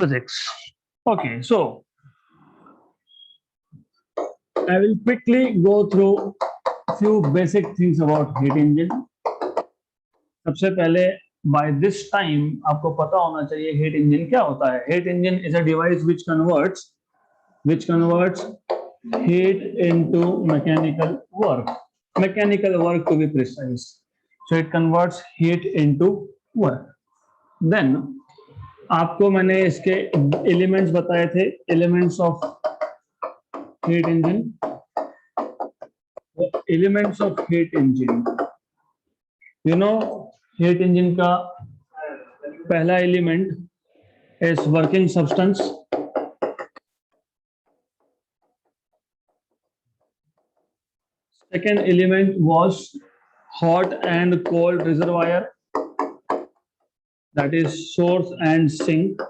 physics. Okay, so I will quickly go through few basic things about heat engine. सबसे पहले by this time आपको पता होना चाहिए heat engine क्या होता है. Heat engine is a device which converts heat into mechanical work. Mechanical work to be precise. So it converts heat into work. Then आपको मैंने इसके एलिमेंट्स बताए थे, elements of heat engine. Elements of heat engine, you know, heat engine का पहला element is working substance. Second element was hot and cold reservoir, that is source and sink.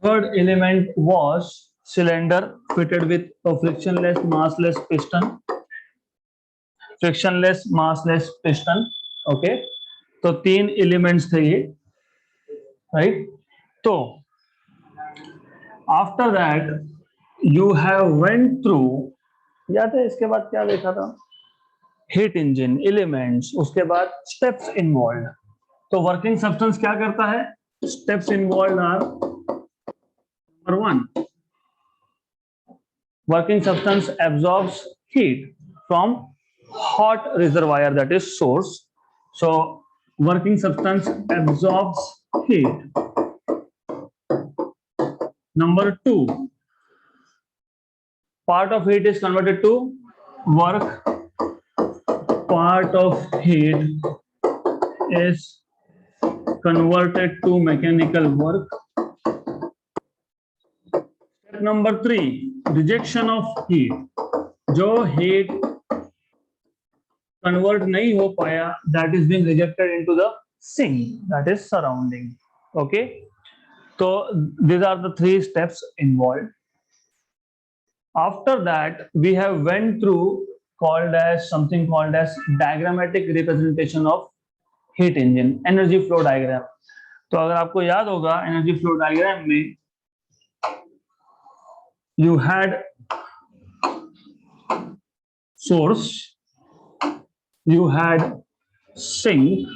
Third element was cylinder fitted with a frictionless massless piston. Frictionless massless piston. Okay, तो तीन elements थे ये, right. तो after that you have went through, याद है इसके बाद क्या लिखा था? हीट इंजन, एलिमेंट्स, उसके बाद स्टेप्स इन्वॉल्व. तो वर्किंग सब्सटेंस क्या करता है? Steps involve are number 1, working substance absorbs heat from hot reservoir, that is source. So working substance absorbs heat. Number 2, part of heat is converted to work. Part of heat is converted to mechanical work. Step number 3, rejection of heat. जो heat convert नहीं हो पाया, that is being rejected into the sink, that is surrounding. Okay, so these are the 3 steps involved. After that we have went through something called as diagrammatic representation of heat engine, energy flow diagram. तो अगर आपको याद होगा energy flow diagram में you had source, you had sink,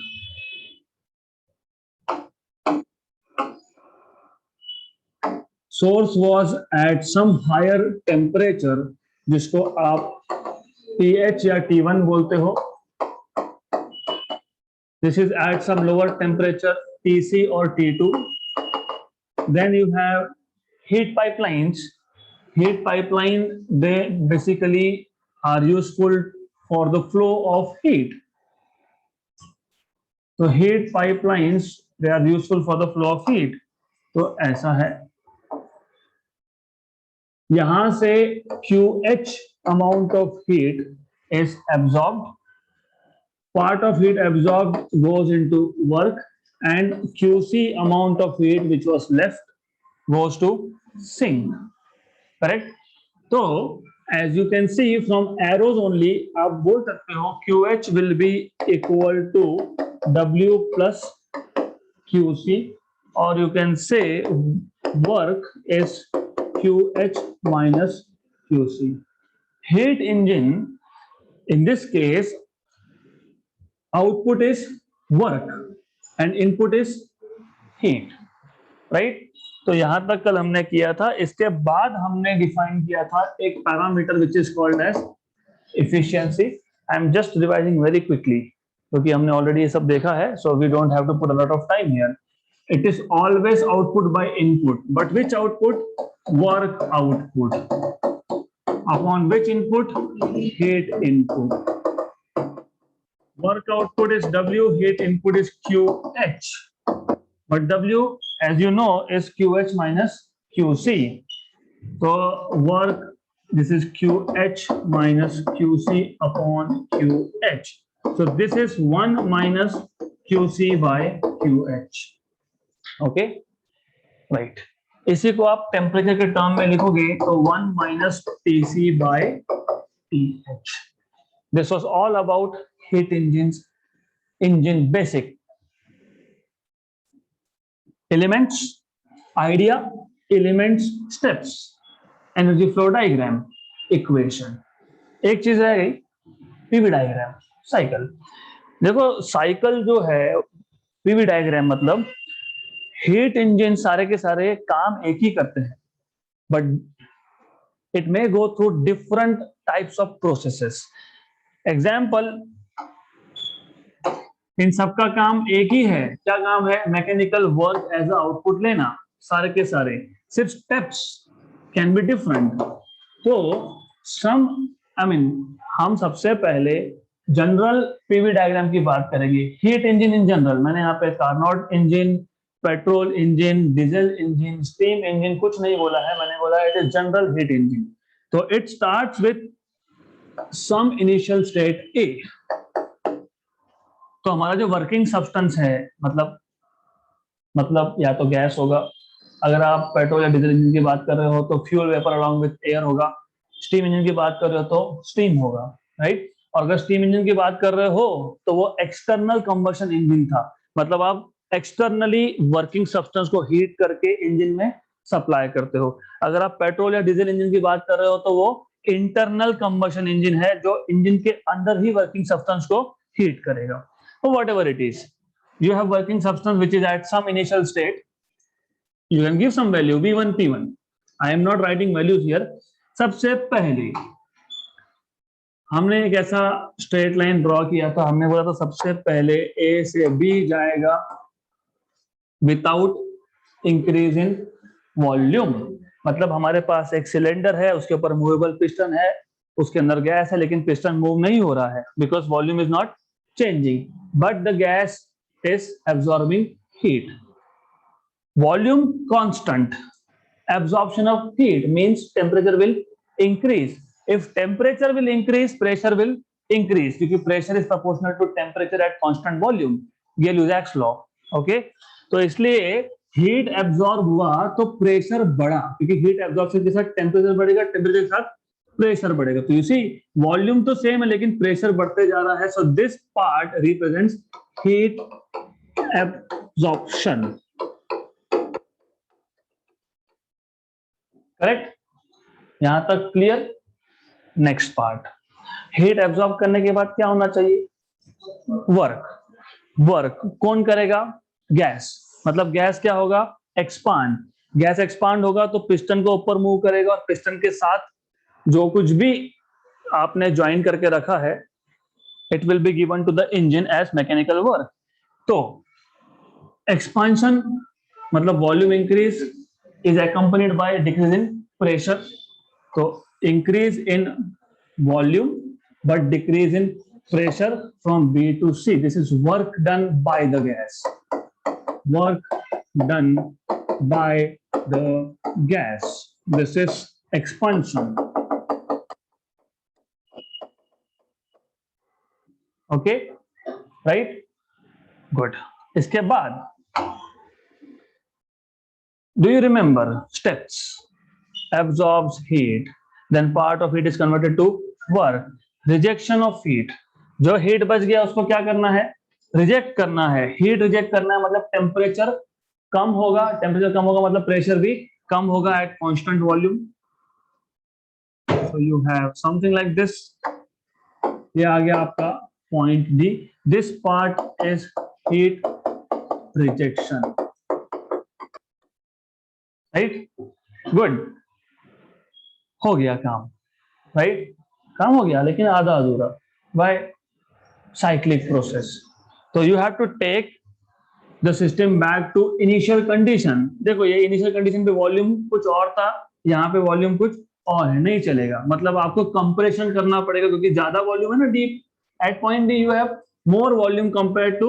source was at some higher temperature जिसको आप TH या T1 बोलते हो. This is at some lower temperature TC or T2. Then you have heat pipelines. Heat pipeline, they basically are useful for the flow of heat. So heat pipelines, they are useful for the flow of heat. तो ऐसा है, यहां से QH amount of heat is absorbed. Part of heat absorbed goes into work, and QC amount of heat which was left goes to sink. Correct? So as you can see from arrows only, आप बोल सकते हो QH will be equal to W plus QC, or you can say work is QH minus QC. Heat engine, in this case, output is work and input is heat, right? तो यहां तक कल हमने किया था. इसके बाद हमने डिफाइन किया था एक parameter which is called as efficiency. I am just revising very quickly क्योंकि हमने ऑलरेडी ये सब देखा है, so we don't have to put a lot of time here. It is always output by input, but which output? Work output. Upon which input? Heat input. Work output is W, heat input is QH. But W, as you know, is QH minus QC. So work, this is QH minus QC upon QH. So this is 1 minus QC by QH. Okay, right. इसी को आप temperature के term में लिखोगे तो 1 minus TC by TH. This was all about heat engine basic. Elements, idea, elements, steps, energy flow diagram, equation. एक चीज रह गई, पीवी डायग्राम, साइकिल। देखो साइकिल जो है, पीवी डायग्राम मतलब हीट इंजन सारे के सारे काम एक ही करते हैं, but it may go through different types of processes. Example, इन सबका काम एक ही है, क्या काम है? मैकेनिकल वर्क एज आउटपुट लेना, सारे के सारे, सिर्फ स्टेप्स कैन बी डिफरेंट। तो सम हम सबसे पहले जनरल पीवी डायग्राम की बात करेंगे। हीट इंजन इन जनरल, मैंने यहाँ पे Carnot engine, petrol engine, diesel engine, steam engine कुछ नहीं बोला है, मैंने बोला it is general heat engine. तो it starts with some initial state A. तो हमारा जो वर्किंग सब्सटेंस है, मतलब या तो गैस होगा, अगर आप पेट्रोल या डीजल इंजन की बात कर रहे हो तो fuel vapour along with air होगा, स्टीम इंजन की बात कर रहे हो तो स्टीम होगा, राइट। और अगर स्टीम इंजन की बात कर रहे हो तो वो एक्सटर्नल कंबशन इंजन था, मतलब आप एक्सटर्नली वर्किंग सब्सटेंस को हीट करके इंजन में सप्लाई करते हो। अगर आप पेट्रोल या डीजल इंजन की बात कर रहे हो तो वो इंटरनल कंबशन इंजन है, जो इंजन के अंदर ही वर्किंग सब्सटेंस को हीट करेगा। So whatever it is, you have working substance which is at some initial state. You can give some value V1 P1. I am not writing values here. सबसे पहले हमने एक ऐसा straight line draw किया था, हमने बोला था सबसे पहले A से B जाएगा विदाउट इंक्रीज इन वॉल्यूम। मतलब हमारे पास एक सिलेंडर है, उसके ऊपर मूवेबल पिस्टन है, उसके अंदर गैस है, लेकिन पिस्टन मूव नहीं हो रहा है because volume is not changing, but the gas is absorbing heat. Volume constant. Absorption of heat means temperature will increase. If temperature will increase, pressure will increase, क्योंकि pressure is proportional to temperature at constant volume. ये ल्यूजैक्स law, okay. तो इसलिए heat absorb हुआ तो pressure बढ़ा, क्योंकि heat absorption के साथ टेम्परेचर बढ़ेगा, टेम्परेचर के साथ प्रेशर बढ़ेगा। तो यू सी वॉल्यूम तो सेम है लेकिन प्रेशर बढ़ते जा रहा है। So this part represents heat absorption, correct? यहां तक clear? Next part, heat absorb करने के बाद क्या होना चाहिए? वर्क कौन करेगा? गैस। मतलब गैस क्या होगा? एक्सपांड। गैस एक्सपांड होगा तो पिस्टन को ऊपर मूव करेगा, और पिस्टन के साथ जो कुछ भी आपने ज्वाइन करके रखा है, it will be given to the engine as mechanical work. तो एक्सपांशन मतलब volume increase is accompanied by decrease in pressure. तो increase in volume but decrease in pressure from B to C. This is work done by the gas. Work done by the gas. This is expansion. Okay, right? Good. इसके बाद do you remember steps? Absorbs heat, then part of it is converted to work. Rejection of heat. जो heat बच गया उसको क्या करना है? Reject करना है। हीट रिजेक्ट करना है मतलब टेम्परेचर कम होगा, टेम्परेचर कम होगा मतलब प्रेशर भी कम होगा eight constant volume. So you have something like this. ये आ गया आपका point D. This part is heat rejection, right? Good, हो गया काम, राइट? काम हो गया लेकिन आधा अधूरा। By cyclic process. So you have to take the system back to initial condition. देखो ये initial condition पे वॉल्यूम कुछ और था, यहाँ पे वॉल्यूम कुछ और है, नहीं चलेगा। मतलब आपको कंप्रेशन करना पड़ेगा क्योंकि ज्यादा वॉल्यूम है ना डीप। At point D you have more volume compare to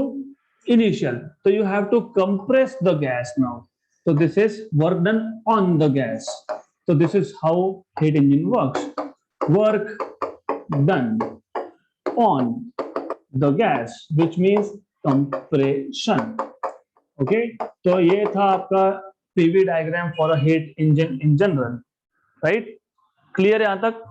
initial, तो you have to compress the gas now. So this is work done on the gas. So this is how heat engine works. Work done on the gas, which means compression. Okay, तो ये था आपका PV diagram for a heat engine in general, right? Clear यहाँ तक?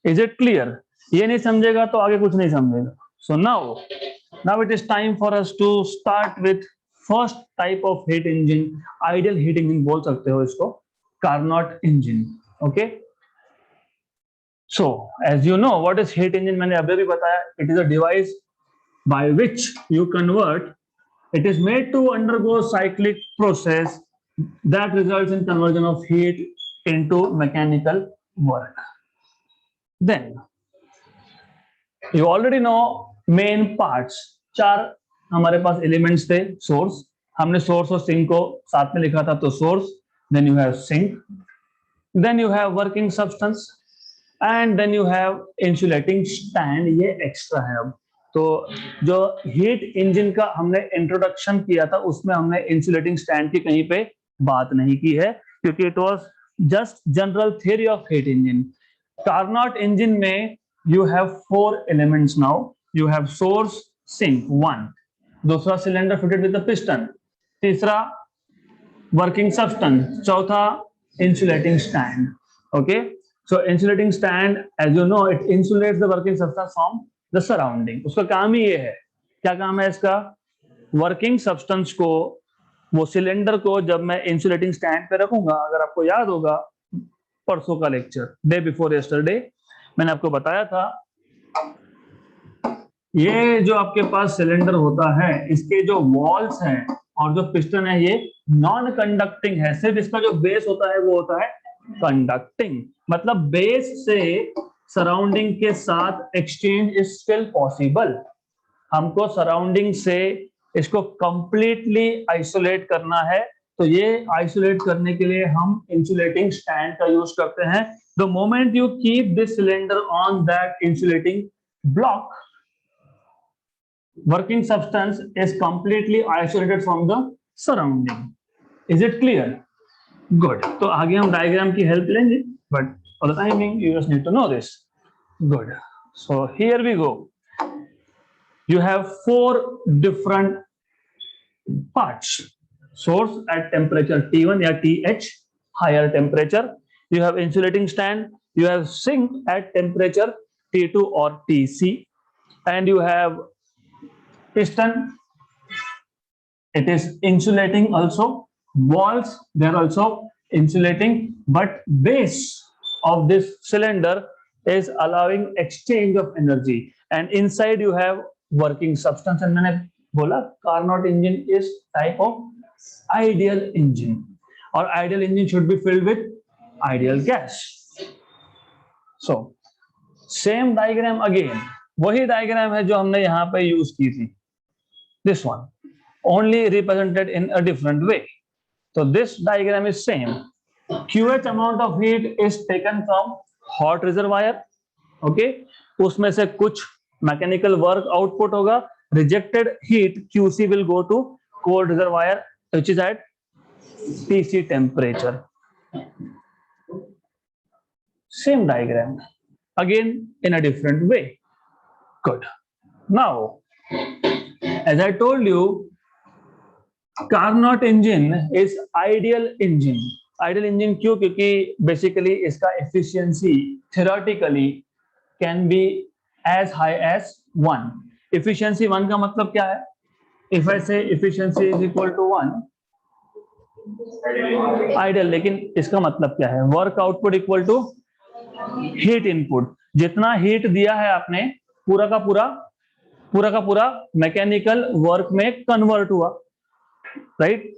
Is it clear? ये नहीं समझेगा तो आगे कुछ नहीं समझेगा। So now it is time for us to start with first type of heat engine, ideal heat engine बोल सकते हो इसको, Carnot engine. Okay, so as you know what is heat engine, मैंने अभी भी बताया, it is a device by which you convert, it is made to undergo cyclic process that results in conversion of heat into mechanical work. Then you already know main parts. चार हमारे पास elements थे. Source, हमने source और sink को साथ में लिखा था, तो source, then you have sink, then you have working substance, and then you have insulating stand. ये एक्स्ट्रा है. अब तो जो हीट इंजन का हमने इंट्रोडक्शन किया था उसमें हमने इंसुलेटिंग स्टैंड की कहीं पे बात नहीं की है, क्योंकि it was just general theory of heat engine. Carnot engine में you have 4 elements now. You have source, sink 1, दूसरा cylinder fitted with a piston, तीसरा वर्किंग सब्सटेंस, चौथा insulating stand. Okay, so insulating stand, as you know, it insulates the working substance from the surrounding. उसका काम ही ये है. क्या काम है इसका? वर्किंग सब्सटेंस को, वो सिलेंडर को जब मैं इंसुलेटिंग स्टैंड पे रखूंगा, अगर आपको याद होगा परसों का लेक्चर, डे बिफोर यस्टरडे, मैंने आपको बताया था ये जो आपके पास सिलेंडर होता है, इसके जो वॉल्स हैं और जो पिस्टन है, ये नॉन कंडक्टिंग है. सिर्फ इसका जो बेस होता है वो होता है कंडक्टिंग. मतलब बेस से सराउंडिंग के साथ एक्सचेंज इज स्टिल पॉसिबल. हमको सराउंडिंग से इसको कंप्लीटली आइसोलेट करना है, तो ये आइसोलेट करने के लिए हम इंसुलेटिंग स्टैंड का यूज करते हैं. The moment you keep this cylinder on that insulating block, working substance is completely isolated from the surrounding. Is it clear? Good. तो आगे हम डायग्राम की हेल्प लेंगे, but for the timing you just need to know this. Good. So here we go. You have 4 different parts. Source at temperature T1 या TH, higher temperature. You have insulating stand. You have sink at temperature T2 or TC, and you have piston. It is insulating also. Walls, they are also insulating, but base of this cylinder is allowing exchange of energy, and inside you have working substance. And मैंने बोला Carnot engine is type of ideal engine, or ideal engine should be filled with ideal gas. So same diagram again, वही diagram है जो हमने यहाँ पे use की थी. This one only represented in a different way. So this diagram is same. QH amount of heat is taken from hot reservoir. Okay, उसमें से कुछ मैकेनिकल वर्क आउटपुट होगा. Rejected heat QC will go to cold reservoir which is at TC temperature. Same diagram again in a different way. Good. Now as I told you, Carnot engine is ideal engine. Ideal engine क्यों? क्योंकि basically इसका efficiency theoretically can be as high as 1. Efficiency 1 का मतलब क्या है? If I say efficiency is equal to 1, ideal. लेकिन इसका मतलब क्या है? Work output equal to heat input. जितना हीट दिया है आपने, पूरा का पूरा मैकेनिकल वर्क में कन्वर्ट हुआ, राइट?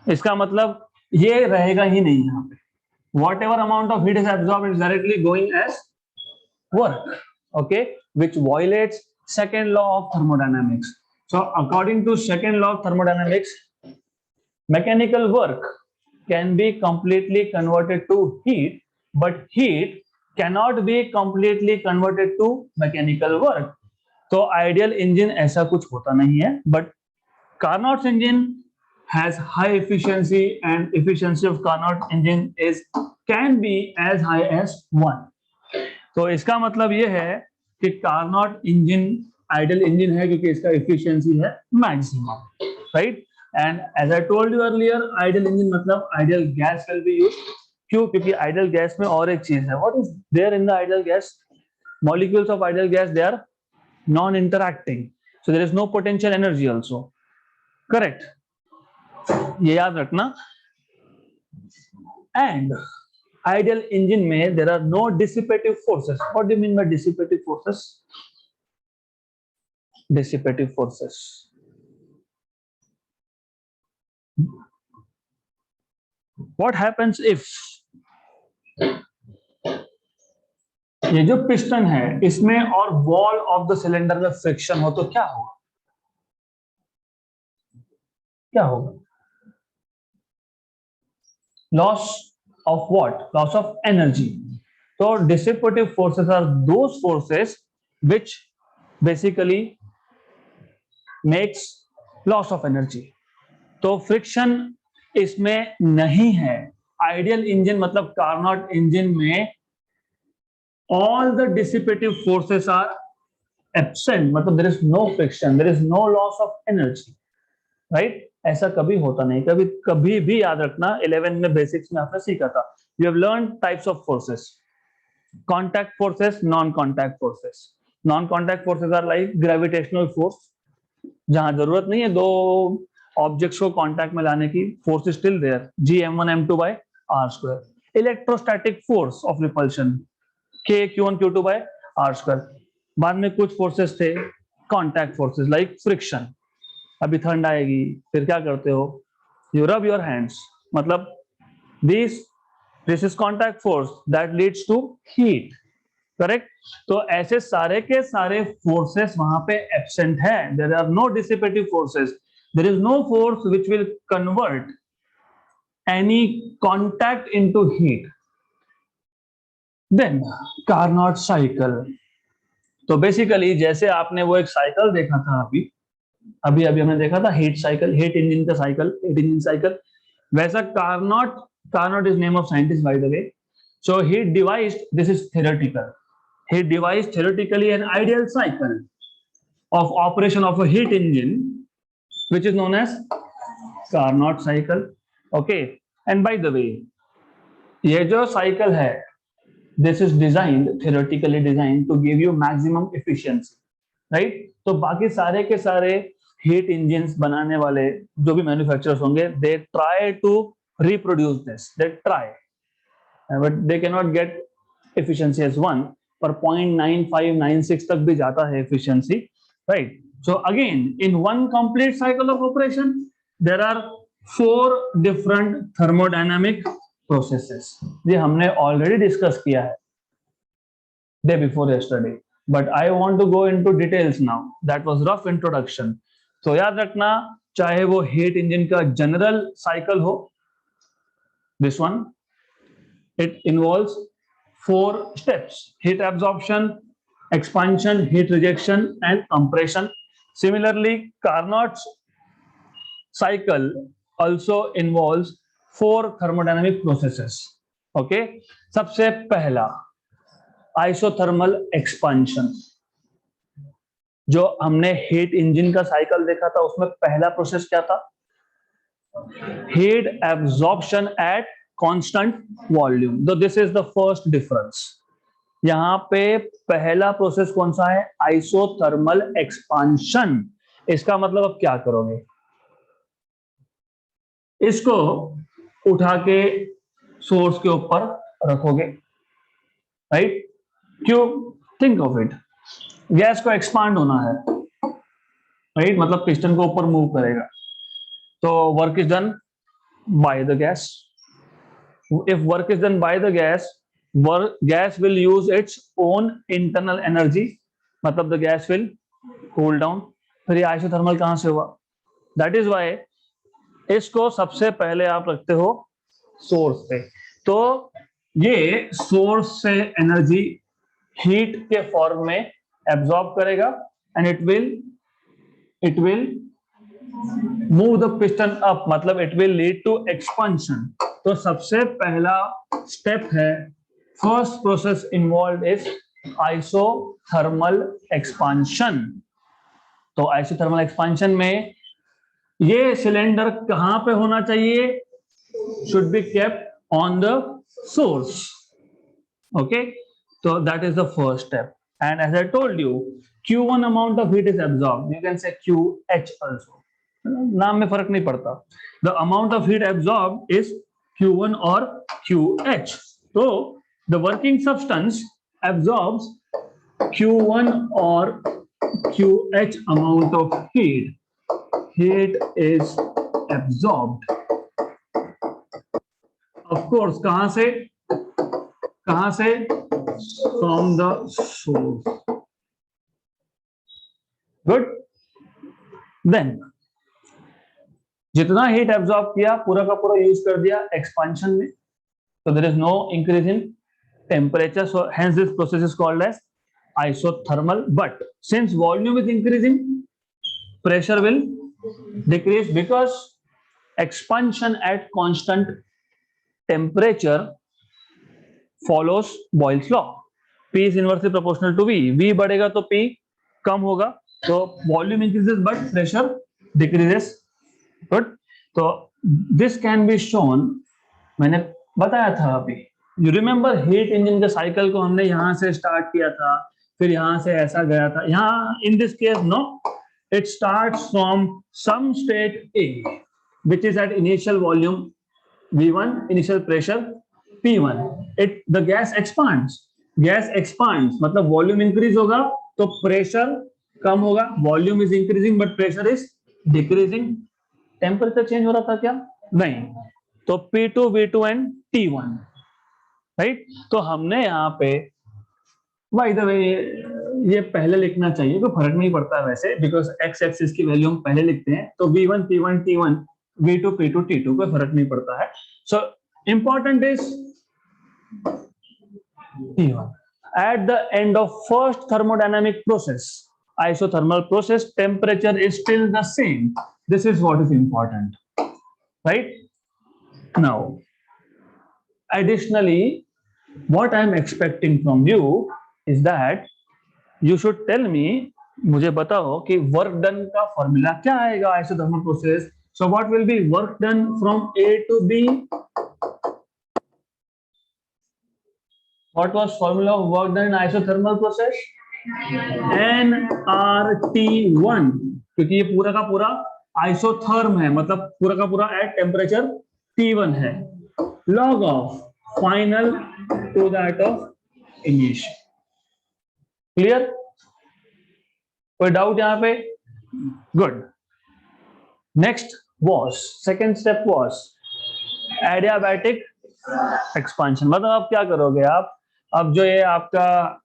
इसका मतलब ये रहेगा ही नहीं यहाँ पे. Whatever amount of heat is absorbed is directly going as work. Okay, which violates second law of thermodynamics. So according to second law of thermodynamics, mechanical work can be completely converted to heat, but heat cannot be completely converted to mechanical work. तो ideal engine ऐसा कुछ होता नहीं है, but Carnot engine has high efficiency, and efficiency of Carnot engine can be as high as 1. तो इसका मतलब ये है कि Carnot engine ideal engine है क्योंकि इसका efficiency है maximum, right? And as I told you earlier, ideal engine मतलब ideal gas will be used. क्यों? क्योंकि ideal gas में और एक चीज है. What is there in the ideal gas? Molecules of ideal gas, they are non-interacting, so there is no potential energy also. Correct? ये याद रखना। एंड आइडियल इंजन में there are no dissipative forces. What do you mean by dissipative forces? Dissipative forces, what happens if ये जो piston है इसमें और wall of the cylinder में फ्रिक्शन हो तो क्या होगा? क्या होगा? Loss of what? Loss of energy. तो dissipative forces are those forces which basically makes loss of energy. तो फ्रिक्शन इसमें नहीं है। आइडियल इंजन मतलब कार्नोट इंजन में all the dissipative forces are absent, मतलब there is no friction, there is no loss of energy, right? ऐसा कभी होता नहीं। कभी कभी भी याद रखना, 11 में बेसिक्स में आपने सीखा था, you have learned types of forces, contact forces, non-contact forces. Non-contact forces are like gravitational force, जहां जरूरत नहीं है दो ऑब्जेक्ट्स को कांटेक्ट में लाने की, force is still there, G m1 m2 by r square. Electrostatic force of repulsion, K Q1 Q2 by R square. बाद में कुछ फोर्सेस थे कॉन्टैक्ट फोर्सेस लाइक फ्रिक्शन। अभी ठंड आएगी फिर क्या करते हो? यू रब योर हैंड्स, मतलब this is contact force that leads to heat, correct? तो ऐसे सारे के सारे फोर्सेस वहां पे एब्सेंट है। There are no dissipative forces, there is no force which will convert any contact into heat. Then Carnot cycle. तो बेसिकली जैसे आपने वो एक साइकिल देखा था अभी अभी अभी हमने देखा था हीट साइकिल, हीट इंजन का साइकिल, हीट इंजन साइकिल, वैसा Carnot is name of scientist bye the way. So he devised, this is theoretical, he devised theoretically an ideal cycle of operation of a heat engine which is known as Carnot cycle. Okay, and by the way ये जो cycle है this is designed, theoretically designed to give you maximum efficiency, right? तो बाकी सारे के सारे heat engines बनाने वाले जो भी मैन्युफैक्चरर्स होंगे they try to reproduce this, they try but they cannot get efficiency as one, पर 0.9596 तक भी जाता है efficiency, right? So again in one complete cycle of operation there are 4 different thermodynamic processes. ये हमने already discuss किया है day before yesterday, but I want to go into details now. That was rough introduction. So याद रखना, चाहे वो heat engine का general cycle हो, this one, it involves 4 steps: heat absorption, expansion, heat rejection and compression. Similarly, Carnot's cycle also involves 4 thermodynamic processes. Okay, सबसे पहला isothermal expansion. जो हमने हीट इंजन का साइकिल देखा था उसमें पहला प्रोसेस क्या था? Heat absorption at constant volume. तो this is the first difference. यहां पे पहला प्रोसेस कौन सा है? Isothermal expansion. इसका मतलब अब क्या करोगे? इसको उठा के सोर्स के ऊपर रखोगे, राइट? क्यों? थिंक ऑफ इट, गैस को एक्सपांड होना है, राइट? मतलब पिस्टन को ऊपर मूव करेगा, तो work is done by the gas. If work is done by the gas will use its own internal energy, मतलब the gas will cool down. फिर ये isothermal कहां से हुआ? That is why इसको सबसे पहले आप रखते हो सोर्स पे. तो ये सोर्स से एनर्जी हीट के फॉर्म में एब्जॉर्ब करेगा and it will move the piston up, मतलब it will lead to expansion. तो सबसे पहला स्टेप है, first process involve is isothermal expansion. तो आइसोथर्मल एक्सपांशन में ये सिलेंडर कहां पे होना चाहिए? Should be kept on the source. Okay, so that is the first step. And as I told you, Q1 amount of heat is absorbed. You can say QH also. नाम में फर्क नहीं पड़ता। The amount of heat absorb is Q1 और QH। तो the working substance absorbs Q1 और QH amount of heat. Heat is absorbed. Of course, कहां से? From the source. Good. Then जितना हीट एब्जॉर्ब किया पूरा का पूरा यूज कर दिया एक्सपांशन में, so there is no increase in temperature, so hence this process is called as isothermal. But since volume is increasing, pressure will decrease because expansion at constant temperature follows Boyle's law. P is inversely proportional to V. V बढ़ेगा तो P कम होगा, तो volume increases but pressure decreases. Good. तो this can be shown, मैंने बताया था अभी, you remember heat engine के साइकिल को हमने यहां से स्टार्ट किया था, फिर यहां से ऐसा गया था, यहाँ in this case no, it starts from some state A which is at initial volume V1, initial pressure P1. The gas expands मतलब volume increase होगा तो pressure कम होगा, volume is increasing but pressure is decreasing. Temperature change हो रहा था क्या? नहीं। तो P2, V2 and T1, right. तो हमने यहाँ पे बाय द वे ये पहले लिखना चाहिए, कोई फर्क नहीं पड़ता वैसे, बिकॉज एक्स एक्सिस की वैल्यू हम पहले लिखते हैं, तो V1 P1 T1 V2 P2 T2 कोई फर्क नहीं पड़ता है। So important is T1 at the end of first thermodynamic process, isothermal process, temperature is still the same. This is what is important, right? Now, additionally, what I am expecting from you is that you should tell me, मुझे बताओ कि work done का formula क्या आएगा isothermal process. So what will be work done from A to B? What was formula of work done in isothermal process? nRT1, क्योंकि ये पूरा का पूरा आइसोथर्म है, मतलब पूरा का पूरा एट टेम्परेचर T1 है, log of final to that of initial. Clear? कोई डाउट यहाँ पे? Good. Next was, second step was adiabatic expansion. मतलब आप क्या करोगे, आप अब जो ये आपका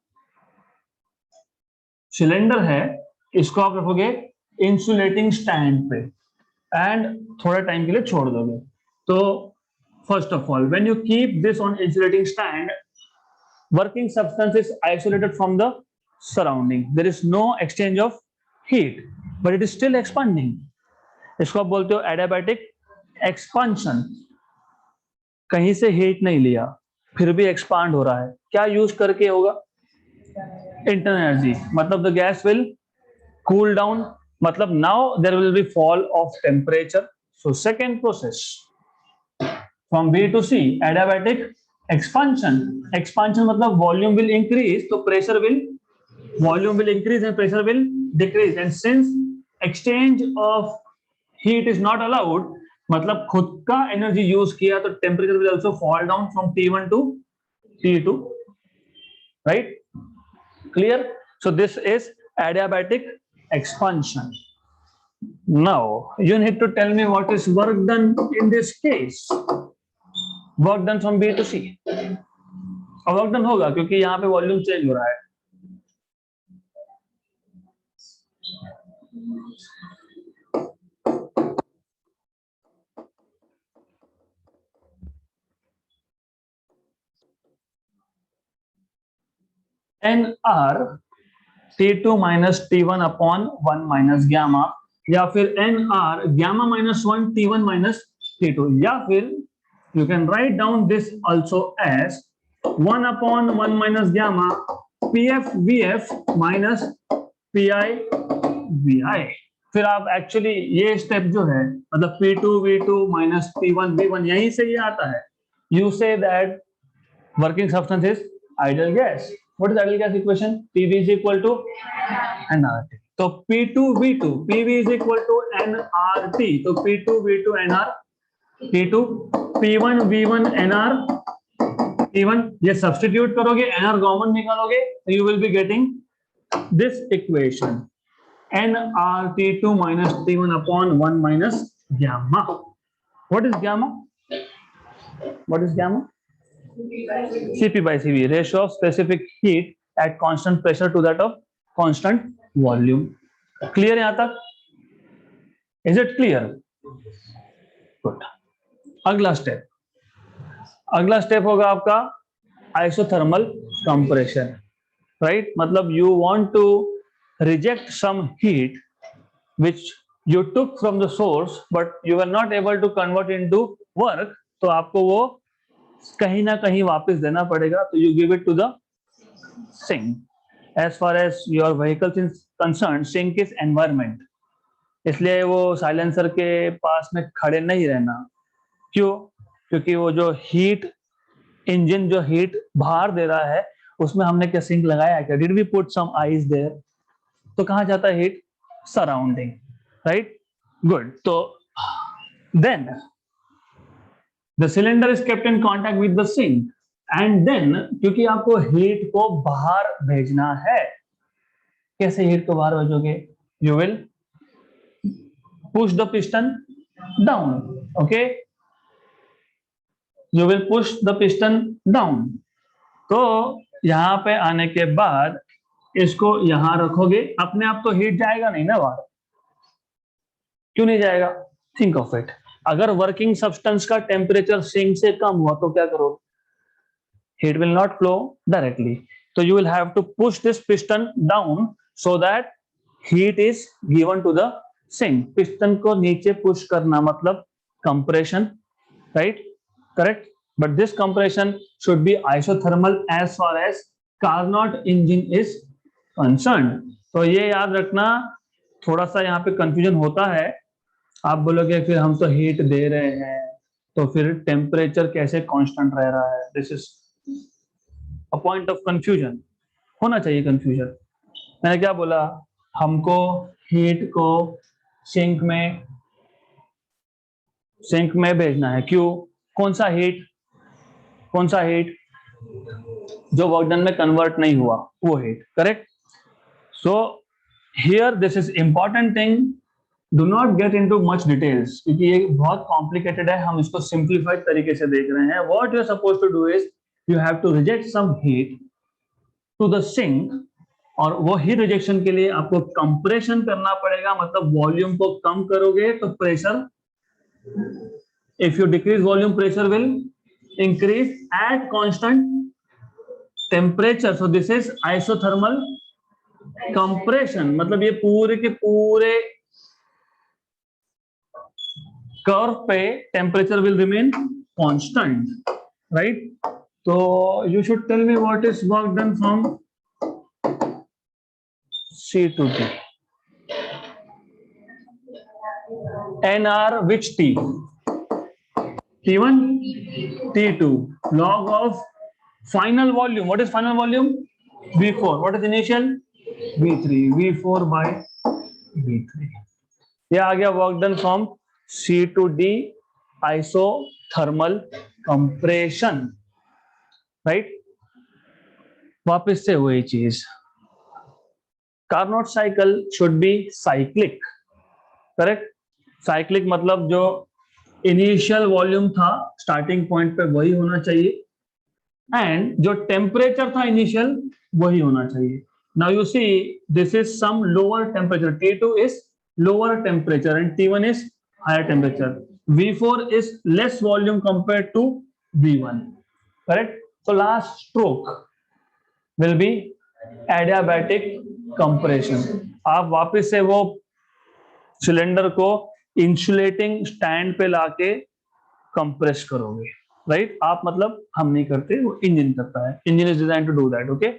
सिलेंडर है इसको आप रखोगे इंसुलेटिंग स्टैंड पे एंड थोड़ा टाइम के लिए छोड़ दोगे। तो first of all when you keep this on insulating stand, working substance is isolated from the surrounding, there is no exchange of heat but it is still expanding. इसको आप बोलते हो एडियाबैटिक एक्सपांशन। कहीं से हीट नहीं लिया फिर भी एक्सपांड हो रहा है, क्या यूज करके होगा? इंटरनल एनर्जी, मतलब the gas will cool down, मतलब now there will be fall of temperature. So second process from B to C, adiabatic expansion. Expansion मतलब volume will increase, तो volume will increase and pressure will decrease. And since exchange of heat is not allowed, मतलब खुद का energy use किया तो temperature will also fall down from T1 to T2, right? Clear? So this is adiabatic expansion. Now you need to tell me what is work done in this case. Work done from B to C. और work done होगा क्योंकि यहाँ पे volume change हो रहा है। NR T2 minus T1 upon 1 minus gamma, या फिर NR gamma minus 1 T1 minus T2, या फिर you can write down this also as 1 upon 1 minus gamma PF VF minus PI VI। फिर आप एक्चुअली ये स्टेप जो है मतलब P2 V2 minus P1 V1 यहीं से ये आता है। You say that working substance is ideal gas. What is ideal gas equation? PV is equal to nRT. तो So P2V2, PV is equal to nRT. तो P2V2 nR, P2 P1 V1 nR P1, ये substitute करोगे, nR common निकालोगे, तो you will be getting this equation nRT2 minus T1 upon 1 minus gamma. What is gamma? What is gamma? Cp by Cv, ratio of specific heat at constant pressure to that of constant volume. Clear यहाँ तक? Is it clear? Good. अगला step होगा आपका isothermal compression, right? मतलब you want to reject some heat which you took from the source but you were not able to convert into work, तो आपको वो कहीं ना कहीं वापस देना पड़ेगा, तो you give it to the sink. As far as your vehicle is concerned, sink is environment, इसलिए वो साइलेंसर के पास में खड़े नहीं रहना. क्यों? क्योंकि वो जो हीट इंजन जो हीट बाहर दे रहा है उसमें हमने क्या सिंक लगाया है क्या? Did we put some ice there? तो कहाँ जाता है हीट? Surrounding, right? गुड. तो then the cylinder is kept in contact with the sink and then, क्योंकि आपको हीट को बाहर भेजना है, कैसे हीट को बाहर भेजोगे? You will push the piston down. Okay, you will push the piston down. तो यहां पे आने के बाद इसको यहां रखोगे, अपने आप तो हीट जाएगा नहीं ना बाहर. क्यों नहीं जाएगा? Think of it. अगर वर्किंग सब्सटेंस का टेम्परेचर सिंक से कम हुआ तो क्या करोगे? Heat will not flow directly. So you will have to push this piston down so that heat is given to the sink. Piston को नीचे push करना मतलब compression, right? Correct? But this compression should be isothermal as far as Carnot engine is concerned. तो ये याद रखना, थोड़ा सा यहाँ पे confusion होता है. आप बोलोगे फिर हम तो heat दे रहे हैं, तो फिर temperature कैसे constant रह रहा है? This is a point of confusion. होना चाहिए confusion. मैंने क्या बोला? हमको हीट को सिंक में भेजना है. क्यों? कौन सा हीट? जो वर्क डन में कन्वर्ट नहीं हुआ, वो heat. Correct? So here this is important thing. Do not get into much details, क्योंकि ये बहुत कॉम्प्लिकेटेड है. हम इसको सिंप्लीफाइड तरीके से देख रहे हैं. What you are suppose to do is you have to reject some heat to the sink, और वो हीट रिजेक्शन के लिए आपको कंप्रेशन करना पड़ेगा. मतलब वॉल्यूम को कम करोगे तो pressure, if you decrease volume pressure will increase at constant temperature. So this is isothermal compression. मतलब ये पूरे के पूरे कर्व पे temperature will remain constant, right? So you should tell me what is work done from C to D. NR which T? T1, T2. Log of final volume. What is final volume? V4. What is initial? V3. V4 by V3. ये आ गया work done from C to D, isothermal compression. Right? वापस से वही चीज. Carnot cycle should be cyclic. Correct? Cyclic मतलब जो initial volume था starting point पे वही होना चाहिए, एंड जो टेम्परेचर था इनिशियल वही होना चाहिए. Now you see this is some lower temperature. T2 is lower temperature and T1 is higher temperature. V4 is less volume compared to V1. Correct? So last stroke will be adiabatic compression. आप वापस से वो cylinder को insulating stand पे लाके compress करोगे, right? आप मतलब हम नहीं करते, वो इंजन करता है. Engine is design to do that. Okay,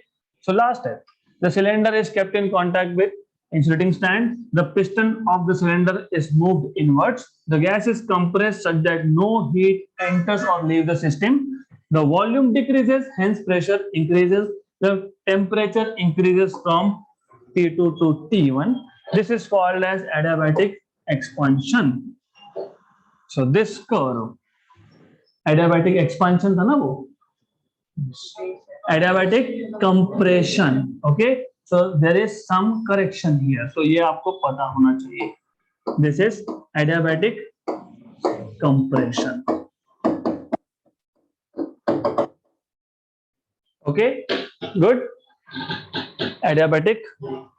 so last step, the cylinder is kept in contact with insulating stand. The piston of the cylinder is moved inwards. The gas is compressed such that no heat enters or leaves the system. The volume decreases, hence pressure increases. The temperature increases from T2 to T1. This is called as adiabatic expansion. So this curve, adiabatic expansion था ना वो, adiabatic compression. Okay, so there is some correction here. So ये आपको पता होना चाहिए. This is adiabatic compression. Okay, good. Adiabatic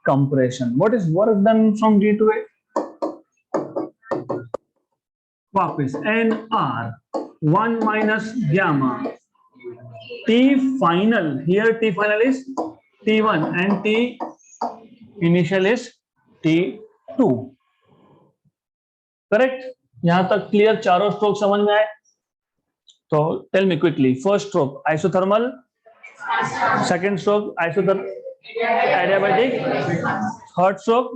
compression. What is work done from D to A? वापस NR 1 minus gamma T final. Here T final is T1 and T initial is T2. Correct? यहां तक clear? चारों stroke समझ में आए? तो tell me quickly. First stroke isothermal, second stroke adiabatic, third stroke,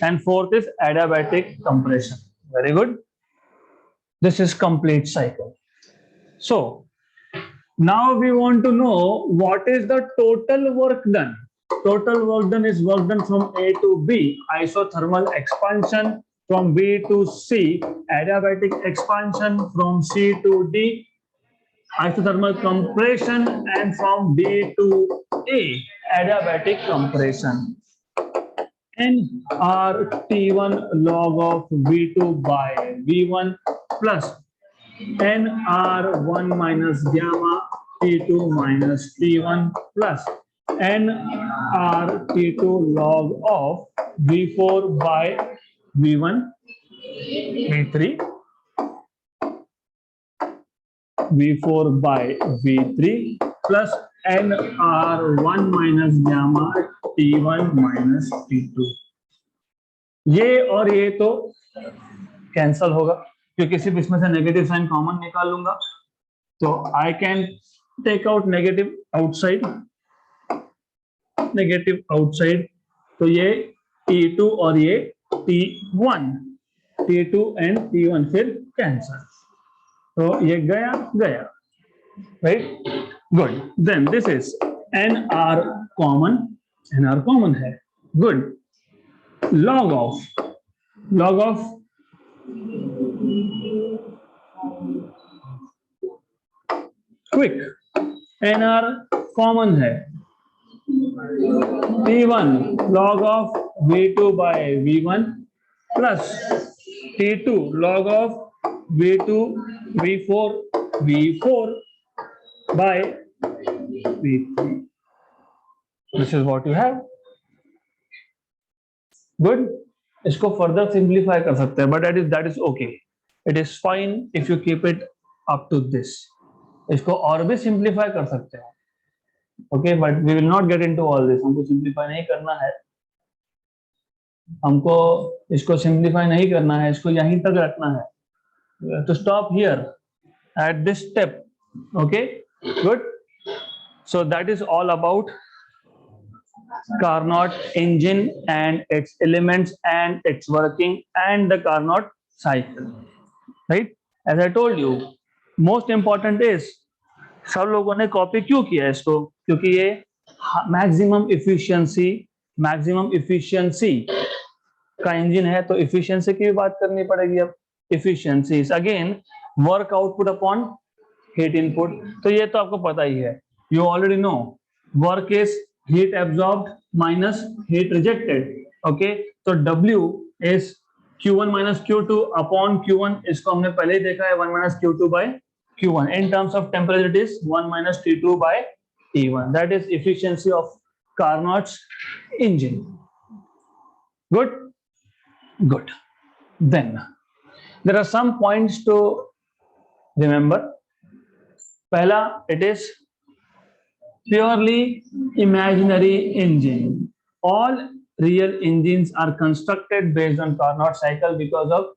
and fourth is adiabatic compression. Very good. This is complete cycle. So now we want to know what is the total work done. Total work done is work done from A to B, isothermal expansion from B to C, adiabatic expansion from C to D, isothermal compression, and from D to A, adiabatic compression. nRT1 log of V2 by V1 plus nR1 minus gamma T2 minus T1 plus nRT2 log of V4 by V1 V3 V4 by V3 plus nR1 minus gamma T1 minus T2. ये और ये तो cancel होगा क्योंकि सिर्फ इसमें से negative sign common निकाल लूंगा. तो I can take out negative outside, negative outside. तो ये T2 और ये T1, T2 एंड T1 फिर कैंसल. तो ये गया गया, right? Good. Then this is NR common, NR common है. Good. log of quick, NR common है. T1 log of V2 by V1 plus T2 log of V2 V4 by V3. This is what you have. Good. इसको further simplify कर सकते हैं, but that is okay. It is fine if you keep it up to this. इसको और भी simplify कर सकते हैं. Okay, but we will not get into all this. हमको सिंप्लीफाई नहीं करना है. हमको इसको सिंप्लीफाई नहीं करना है, इसको यहीं तक रखना है. To stop here at this step. Okay, good. So that is all about Carnot engine and its elements and its working and the Carnot cycle, right? As I told you, most important is सब लोगों ने copy क्यों किया इसको? क्योंकि ये maximum efficiency का engine है, तो इफिशिएंसी की भी बात करनी पड़ेगी. अब efficiency is again work output upon heat input. तो ये तो आपको पता ही है. You already know work is heat absorbed minus heat rejected. Okay, so W is Q1 minus Q2 upon Q1. इसको हमने पहले ही देखा है, 1 minus Q2 by Q1. In terms of temperature, it is 1 minus T2 by T1. That is efficiency of Carnot's engine. Good, good. Then there are some points to remember. पहला, it is purely imaginary engine. All real engines are constructed based on Carnot cycle because of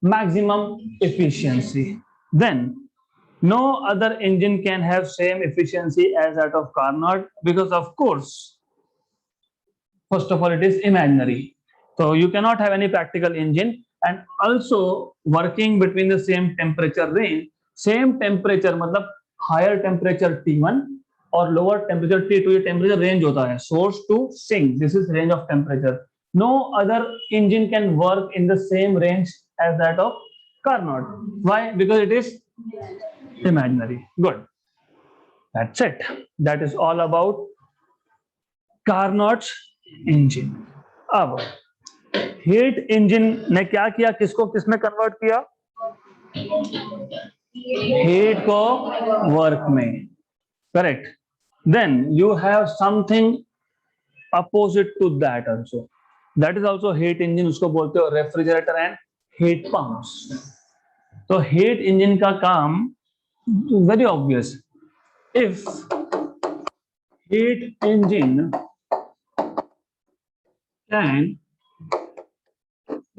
maximum efficiency. Then no other engine can have same efficiency as that of Carnot because of course, first of all, it is imaginary. So you cannot have any practical engine, and also working between the same temperature range. Same temperature मतलब higher temperature T1 और lower temperature T2. ये temperature range होता है, source to sink. This is range of temperature. No other engine can work in the same range as that of Carnot. Why? Because it is imaginary. Good. That's it. That is all about Carnot's engine. अब heat engine ने क्या किया, किसको किसमें convert किया? Heat को work में. Correct. Then you have something opposite to that also. That is also heat engine. उसको बोलते हो रेफ्रिजरेटर एंड हीट पंप्स. तो हीट इंजन का काम very obvious. If heat engine can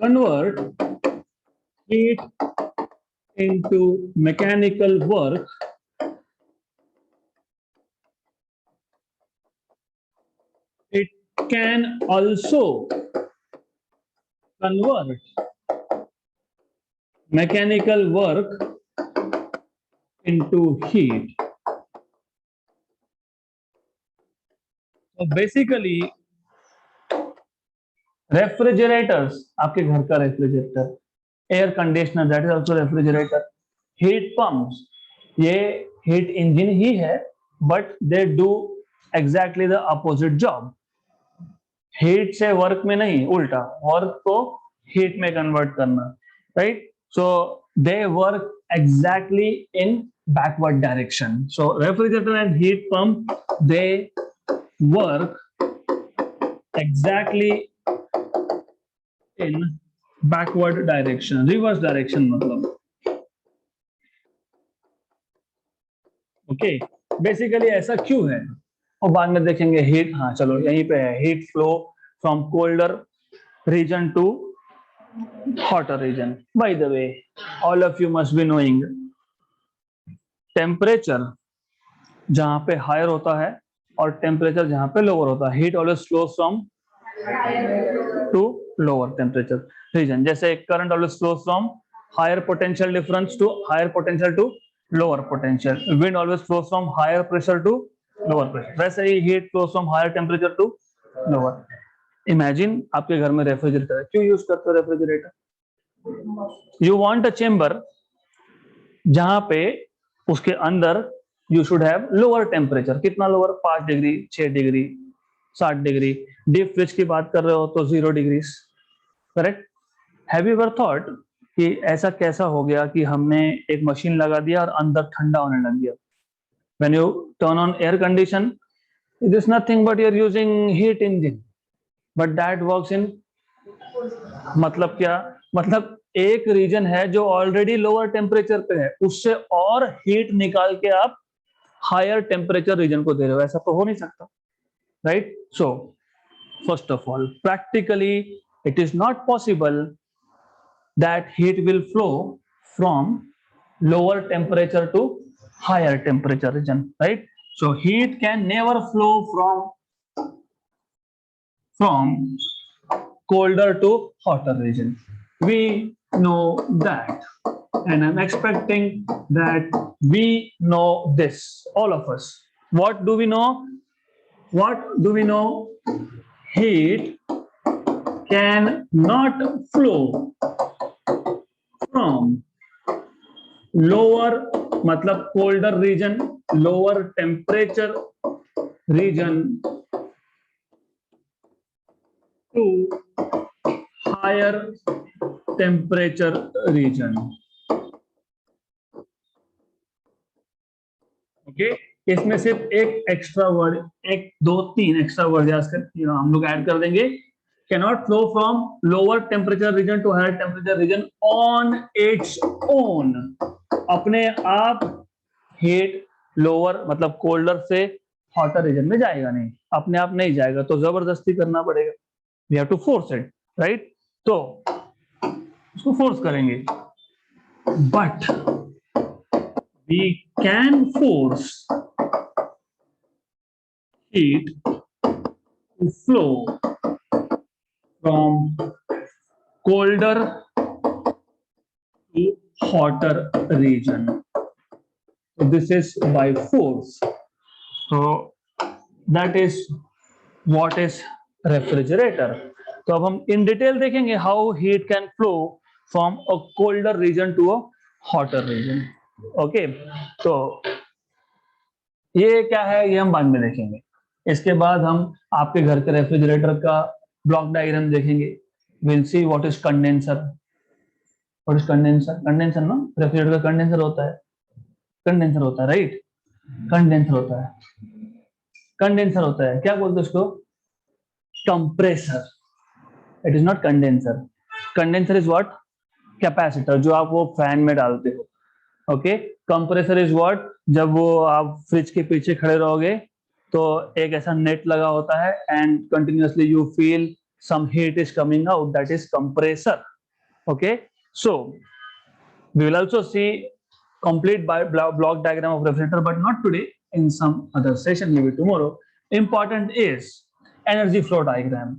convert heat into mechanical work, it can also convert mechanical work into heat. So basically refrigerators, आपके घर का refrigerator, air conditioner, that is also refrigerator. Heat pumps, ये heat engine ही है, but they do exactly the opposite job. Heat से work में नहीं, उल्टा work को हीट में कन्वर्ट करना. Right. So they work exactly in backward direction. So refrigerator and heat pump, they work exactly in backward direction, reverse direction मतलब. Okay. Basically ऐसा क्यों है और बाद में देखेंगे. हीट, हाँ चलो यहीं पे है. Heat flow from colder region to hotter region. By the way, all of you must be knowing, temperature जहां पे हायर होता है और टेम्परेचर जहां पे लोअर होता है, heat always flows from to lower temperature region. जैसे current always flows from higher potential difference to higher potential to lower potential. Wind always flows from higher pressure to lower pressure. वैसे ही heat flows from higher temperature to lower. Imagine आपके घर में refrigerator है. क्यों use करते हो refrigerator? You want a chamber जहां पे उसके अंदर you should have lower temperature. कितना lower? 5 degree, 6 degree, 60 degree. Deep fridge की बात कर रहे हो तो 0 degree. Correct. Have you ever thought कि ऐसा कैसा हो गया कि हमने एक मशीन लगा दिया और अंदर ठंडा होने लग गया? When you turn on air condition, it is nothing but you are using heat engine, but that works in, मतलब क्या? मतलब एक रीजन है जो ऑलरेडी लोअर टेम्परेचर पे है, उससे और हीट निकाल के आप हायर टेम्परेचर रीजन को दे रहे हो. ऐसा तो हो नहीं सकता. Right. So first of all, practically it is not possible that heat will flow from lower temperature to higher temperature region, right? So heat can never flow from colder to hotter region. We know that, and I'm expecting that we know this, all of us. What do we know? Heat can not flow from lower, मतलब colder region, lower temperature region to higher temperature region. Okay? इसमें सिर्फ एक extra word, एक दो तीन extra word हम लोग add कर देंगे. Cannot flow from lower temperature region to higher temperature region on its own. अपने आप हीट लोअर मतलब कोल्डर से हॉटर रीजन में जाएगा नहीं, अपने आप नहीं जाएगा, तो जबरदस्ती करना पड़ेगा. We have to force it, right? तो उसको फोर्स करेंगे. But we can force heat to flow from colder to hotter region. So this is by force. So that is what is refrigerator. तो अब हम इन डिटेल देखेंगे how heat can flow from a colder region to a hotter region. Okay, तो ये क्या है ये हम बाद में देखेंगे। इसके बाद हम आपके घर के रेफ्रिजरेटर का ब्लॉक डायग्राम देखेंगे। Will see what is condenser. What is condenser? Condenser ना, रेफ्रिजरेटर का कंडेंसर होता है, कंडेंसर होता है, राइट? कंडेंसर होता है, कंडेंसर होता है, क्या बोलते हैं उसको? Compressor. It is not condenser. Condenser is what? Capacitor, जो आप वो फैन में डालते हो। Okay, compressor is what? जब वो आप फ्रिज के पीछे खड़े रहोगे तो एक ऐसा नेट लगा होता है and continuously you feel some heat is coming out, that is compressor. Okay, so we will also see complete block diagram of refrigerator, but not today, in some other session, maybe tomorrow. Important is energy flow diagram.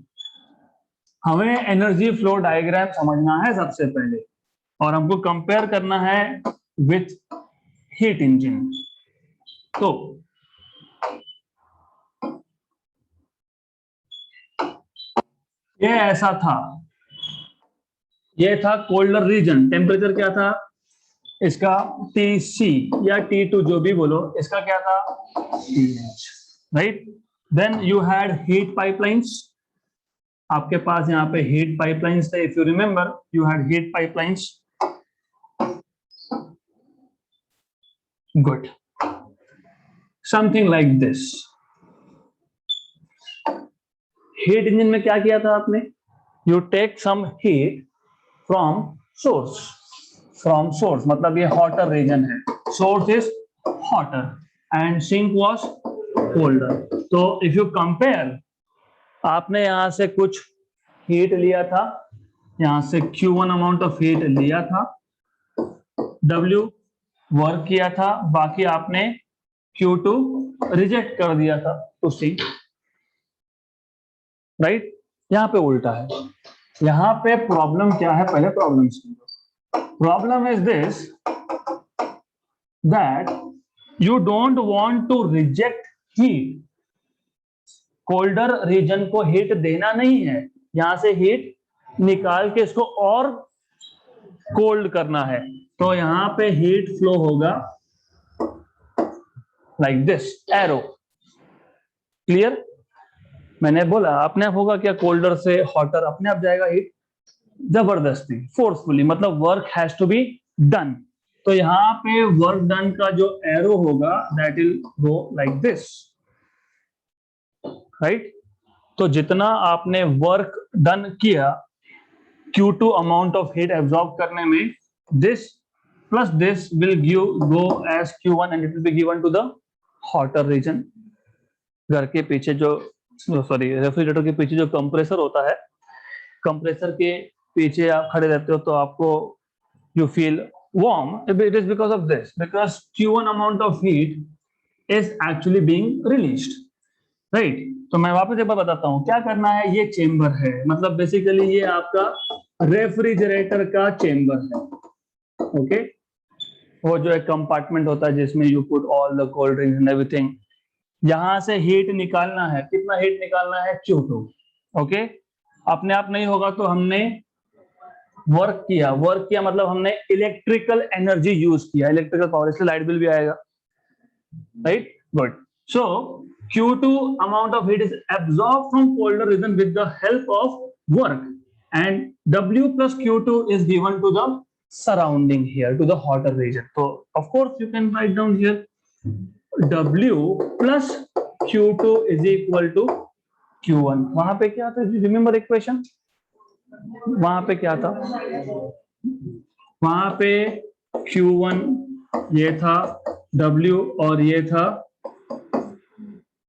हमें energy flow diagram समझना है सबसे पहले, और हमको compare करना है with heat engine. तो ये ऐसा था, ये था कोल्डर रीजन। टेम्परेचर क्या था इसका? TC या T2 जो भी बोलो, इसका क्या था? TH, right? Then you had heat pipelines. आपके पास यहाँ पे हीट पाइपलाइंस थे। If you remember, you had heat pipelines. Good, something like this. Heat engine में क्या किया था आपने? You take some heat from source. From source मतलब ये हॉटर रीजन है, source is hotter and sink was colder. तो इफ यू कंपेयर, आपने यहां से कुछ हीट लिया था, यहां से Q1 अमाउंट ऑफ हीट लिया था, W वर्क किया था, बाकी आपने Q2 रिजेक्ट कर दिया था टू सिंक, राइट? यहां पे उल्टा है। यहां पे प्रॉब्लम क्या है, पहले प्रॉब्लम समझो। Problem is this that you don't want to reject heat. Colder region को हीट देना नहीं है, यहां से हीट निकाल के इसको और कोल्ड करना है। तो यहां पे हीट फ्लो होगा लाइक दिस, एरो। क्लियर? मैंने बोला अपने आप होगा क्या? कोल्डर से हॉटर अपने आप जाएगा हीट, जबरदस्ती, फोर्सफुली, मतलब work has to be done. तो यहाँ पे वर्क डन का जो एरो होगा that will go like this, right? तो जितना आपने वर्क डन किया Q2 amount of heat absorb करने में, this plus this will go as Q1 and it will be given to the hotter region. घर के पीछे जो, सॉरी, रेफ्रिजरेटर के पीछे जो कंप्रेसर होता है, कंप्रेसर के पीछे आप खड़े रहते हो तो आपको you feel warm. It is because of this, because Q1 amount of heat is actually being released, right? तो मैं वापस एक बार बताता हूँ क्या करना है। ये चेम्बर है, मतलब बेसिकली ये आपका रेफ्रिजरेटर का चेम्बर है। ओके, वो जो एक कंपार्टमेंट होता है जिसमें you put all the cold drinks and everything. यहां से हीट निकालना है, कितना हीट निकालना है? Q2। ओके, अपने आप नहीं होगा तो हमने वर्क किया, वर्क किया मतलब हमने इलेक्ट्रिकल एनर्जी यूज किया, इलेक्ट्रिकल पावर, इसलिए लाइट बिल भी आएगा, right? Good. So Q2 amount of heat is absorbed from colder region with the help of work, and W plus Q2 is given to the surrounding here, to the hotter region. So of course you can write down here W plus Q2 is equal to Q1। वहां पे क्या था? Remember equation? वहां पे क्या था? वहां पे Q1 ये था, W और ये था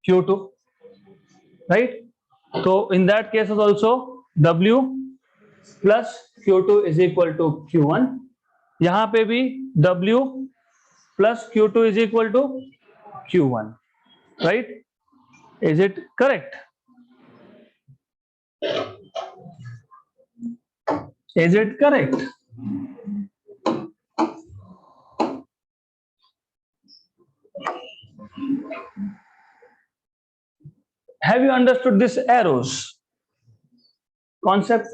Q2, राइट? तो in that case also W plus Q2 is equal to Q1। यहां पे भी W plus Q2 is equal to Q1, right? Is it correct? Is it correct? Have you understood these arrows? Concept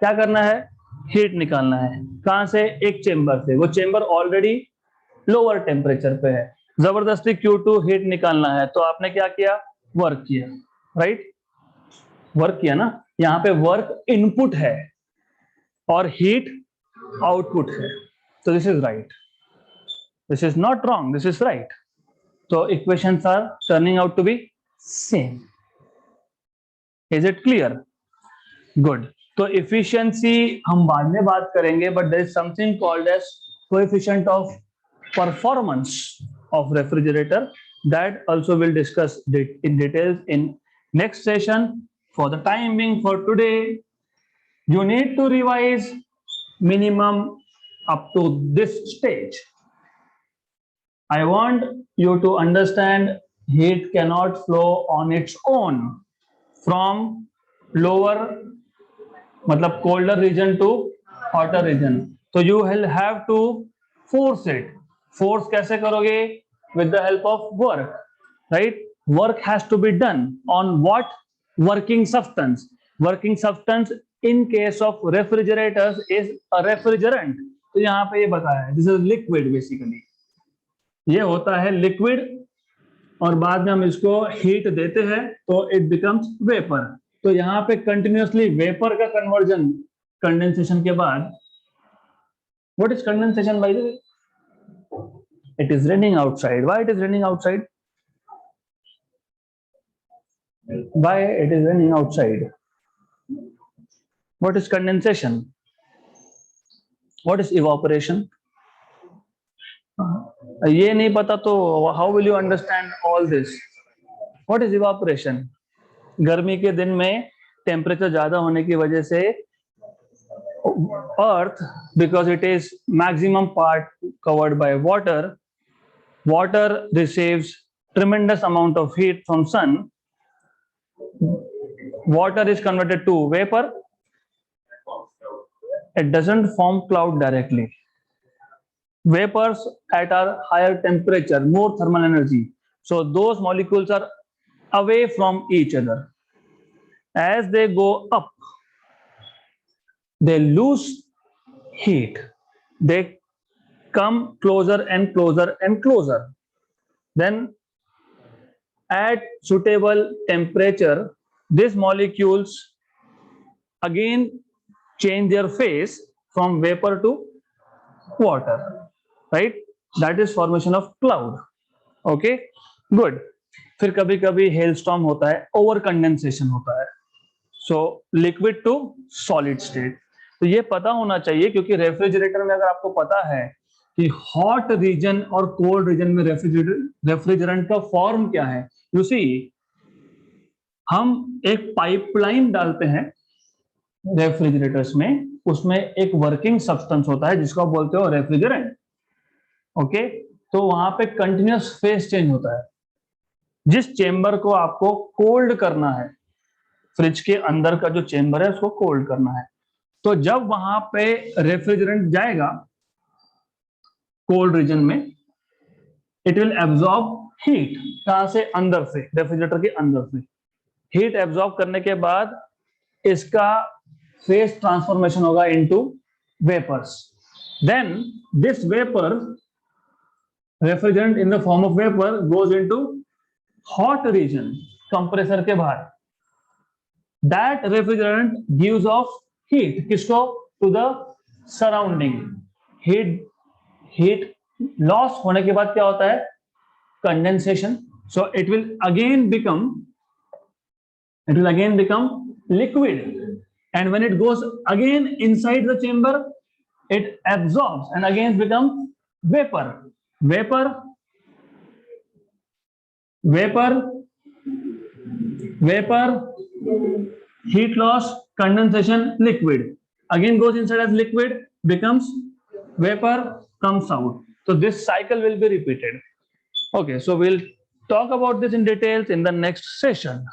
क्या करना है, heat निकालना है। कहां से, एक चेंबर से, वो चेंबर ऑलरेडी लोअर टेम्परेचर पे है, जबरदस्ती Q2 हीट निकालना है, तो आपने क्या किया, वर्क किया, राइट, वर्क किया ना। यहाँ पे वर्क इनपुट है और हीट आउटपुट है, तो this is right, this is not wrong, this is right. तो equations are turning out to be same. Is it clear? Good. तो इफिशियंसी हम बाद में बात करेंगे, but there is something called as coefficient of performance of refrigerator, that also will discuss in details in next session. For the time being, for today, you need to revise minimum up to this stage. I want you to understand heat cannot flow on its own from lower मतलब colder region to hotter region, so you will have to force it. Force कैसे करोगे? With the help of work, right? Work has to be done on what? Working substance. Working substance in case of refrigerators is a refrigerant. तो यहाँ पे ये बताया है, this is liquid basically. ये होता है लिक्विड और बाद में हम इसको हीट देते हैं तो इट बिकम्स वेपर। तो यहाँ पे कंटिन्यूअसली वेपर का कन्वर्जन कंडेंसेशन के बाद, what is condensation bye the way? It is raining outside. Why it is raining outside? Why it is raining outside? What is condensation? What is evaporation? ये नहीं पता तो how will you understand all this? What is evaporation? गर्मी के दिन में temperature ज्यादा होने की वजह से अर्थ, because it is maximum part covered by water, water receives tremendous amount of heat from sun. Water is converted to vapor. It doesn't form cloud directly. Vapors at a higher temperature, more thermal energy, so those molecules are away from each other. As they go up, they lose heat, they come closer and closer and closer. Then at suitable temperature, these molecules again change their phase from vapor to water, right? That is formation of cloud. Okay, good. फिर कभी कभी hailstorm होता है, over condensation होता है, so liquid to solid state. तो ये पता होना चाहिए, क्योंकि रेफ्रिजरेटर में अगर आपको पता है कि हॉट रीजन और कोल्ड रीजन में रेफ्रिजरेंट का फॉर्म क्या है, यू सी, हम एक पाइपलाइन डालते हैं रेफ्रिजरेटर्स में, उसमें एक वर्किंग सब्सटेंस होता है जिसको आप बोलते हो रेफ्रिजरेंट। ओके, तो वहां पे कंटिन्यूअस फेज चेंज होता है। जिस चेंबर को आपको कोल्ड करना है, फ्रिज के अंदर का जो चेंबर है उसको कोल्ड करना है, तो जब वहां पे रेफ्रिजरेंट जाएगा कोल्ड रीजन में, इट विल एब्जॉर्ब हीट। कहां से? अंदर से, रेफ्रिजरेटर के अंदर से हीट एब्जॉर्ब करने के बाद इसका फेज ट्रांसफॉर्मेशन होगा into vapours. Then this vapour, refrigerant in the form of vapour, goes into hot region, compressor के बाहर। That refrigerant gives off heat, किसको? To the surrounding. Heat loss होने के बाद क्या होता है? Condensation. So it will again become liquid, and when it goes again inside the chamber, it absorbs and again becomes vapor. Heat loss, condensation, liquid, again goes inside as liquid, becomes vapor, comes out. So this cycle will be repeated. Okay, so we'll talk about this in details in the next session.